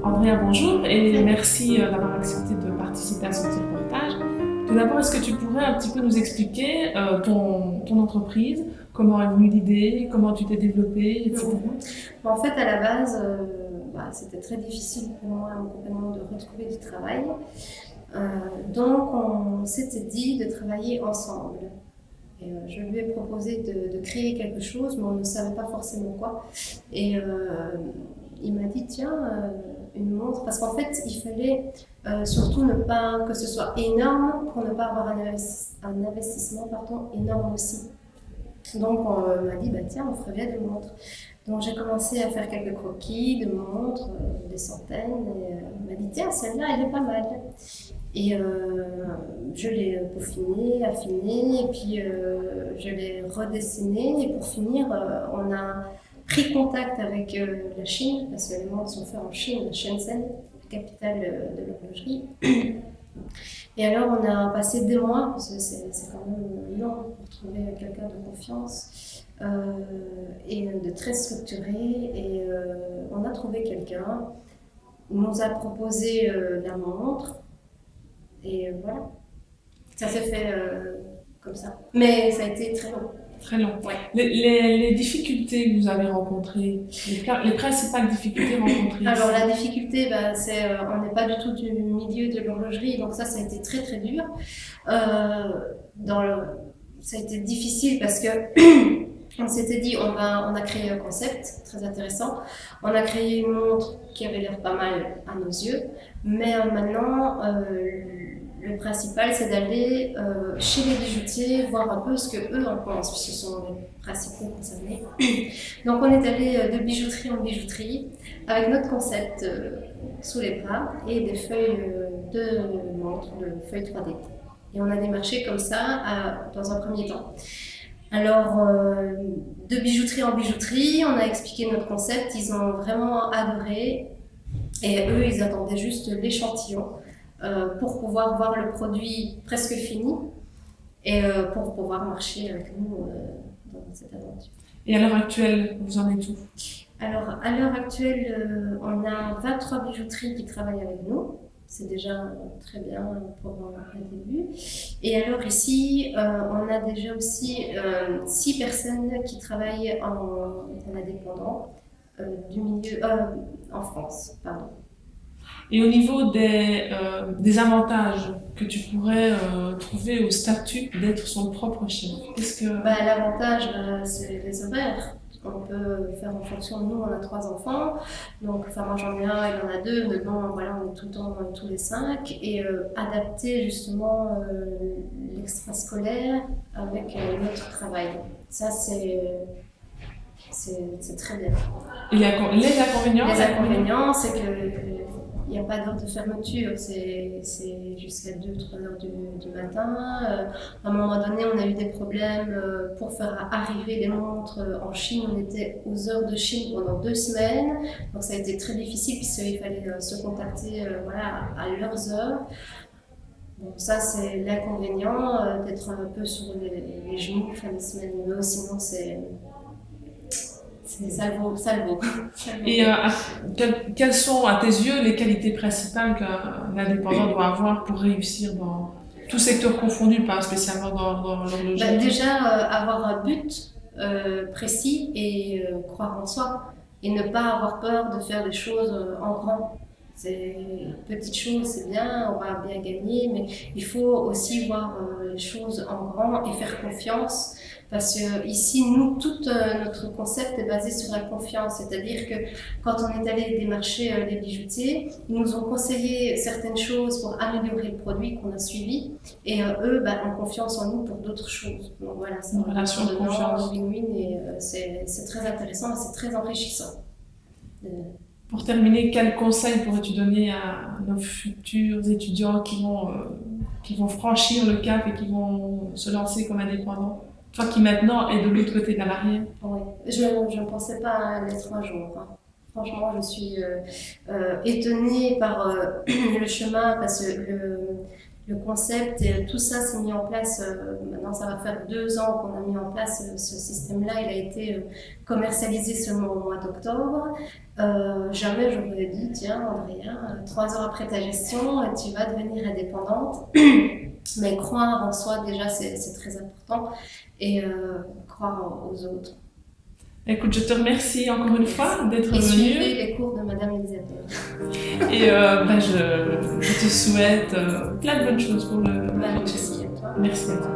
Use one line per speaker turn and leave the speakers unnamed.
Andrea, bonjour et merci d'avoir accepté de participer à ce petit reportage. Tout d'abord, est-ce que tu pourrais un petit peu nous expliquer ton entreprise, comment est venue l'idée, comment tu t'es développée, etc.
En fait, à la base, c'était très difficile pour moi et mon compagnon de retrouver du travail. Donc, on s'était dit de travailler ensemble. Et, je lui ai proposé de créer quelque chose, mais on ne savait pas forcément quoi. Et il m'a dit, tiens, une montre, parce qu'en fait, il fallait surtout ne pas que ce soit énorme pour ne pas avoir un investissement énorme aussi. Donc on m'a dit, bah, tiens, on ferait bien des montres. Donc j'ai commencé à faire quelques croquis de montres, des centaines, et on m'a dit, tiens, celle-là, elle est pas mal. Et je l'ai peaufinée, affinée, et puis je l'ai redessinée. Et pour finir, on a pris contact avec la Chine, parce que les montres sont faites en Chine, à Shenzhen, capitale de l'horlogerie. Et alors, on a passé des mois, parce que c'est quand même long pour trouver quelqu'un de confiance et de très structuré. Et on a trouvé quelqu'un, il nous a proposé la montre, et voilà, ça s'est fait comme ça. Mais ça a été très long.
Très long.
Ouais.
Les difficultés que vous avez rencontrées, les principales difficultés rencontrées ici.
Alors la difficulté, c'est on n'est pas du tout du milieu de l'horlogerie, donc ça a été très très dur. Ça a été difficile parce que on s'était dit on a créé un concept très intéressant, on a créé une montre qui avait l'air pas mal à nos yeux, mais maintenant le principal c'est d'aller chez les bijoutiers voir un peu ce que eux en pensent, puisque ce sont les principaux concernés. Donc on est allé de bijouterie en bijouterie avec notre concept sous les bras et des feuilles de montre, de feuilles 3D. Et on a démarché comme ça dans un premier temps. Alors, de bijouterie en bijouterie, on a expliqué notre concept, ils ont vraiment adoré. Et eux, ils attendaient juste l'échantillon pour pouvoir voir le produit presque fini et pour pouvoir marcher avec nous dans cette aventure.
Et à l'heure actuelle, vous en êtes où?
Alors, à l'heure actuelle, on a 23 bijouteries qui travaillent avec nous. C'est déjà très bien pour un début. Et alors ici, on a déjà aussi 6 personnes qui travaillent en indépendant du milieu en France, pardon.
Et au niveau des avantages que tu pourrais trouver au statut d'être son propre chef, qu'est-ce que...
L'avantage, c'est les horaires. On peut faire en fonction de nous, on a 3 enfants, donc enfin moi j'en ai un, il en a 2, mais bon voilà, on est tout le temps tous les 5, et adapter justement l'extrascolaire avec notre travail. Ça c'est très bien.
Et les inconvénients?
Les inconvénients, c'est que il n'y a pas d'heure de fermeture, c'est jusqu'à 2-3 heures du matin. À un moment donné, on a eu des problèmes pour faire arriver les montres en Chine. On était aux heures de Chine pendant 2 semaines, donc ça a été très difficile puisqu'il fallait se contacter à leurs heures. Donc ça, c'est l'inconvénient d'être un peu sur les genoux fin de semaine, mais sinon ça le vaut.
Et quelles sont, à tes yeux, les qualités principales qu'un indépendant doit avoir pour réussir dans tout secteur confondu, pas spécialement dans l'horlogerie?
Déjà, avoir un but précis et croire en soi. Et ne pas avoir peur de faire des choses en grand. C'est petite chose, c'est bien, on va bien gagner, mais il faut aussi voir les choses en grand et faire confiance. Parce que ici, nous, tout notre concept est basé sur la confiance. C'est-à-dire que quand on est allé démarcher les bijoutiers, ils nous ont conseillé certaines choses pour améliorer le produit qu'on a suivi. Et eux ont confiance en nous pour d'autres choses. Donc voilà, c'est
une relation de confiance.
Win-win et c'est très intéressant et c'est très enrichissant.
Pour terminer, quel conseil pourrais-tu donner à nos futurs étudiants qui vont franchir le cap et qui vont se lancer comme indépendants? Toi qui maintenant es de l'autre côté de la barrière.
Oui, je ne pensais pas l'être un jour. Hein. Franchement, je suis étonnée par le chemin parce que le concept et tout ça s'est mis en place. Maintenant, ça va faire 2 ans qu'on a mis en place ce système-là. Il a été commercialisé seulement au mois d'octobre. Jamais j'aurais dit, tiens, Andrea, 3 ans après ta gestion, tu vas devenir indépendante. Mais croire en soi, déjà, c'est très important. Et croire aux autres.
Écoute, je te remercie encore une fois d'être
Et
venue.
suivez les cours de Madame Elisabeth.
Et je te souhaite plein de bonnes choses pour le
Merci à toi.
Merci à toi.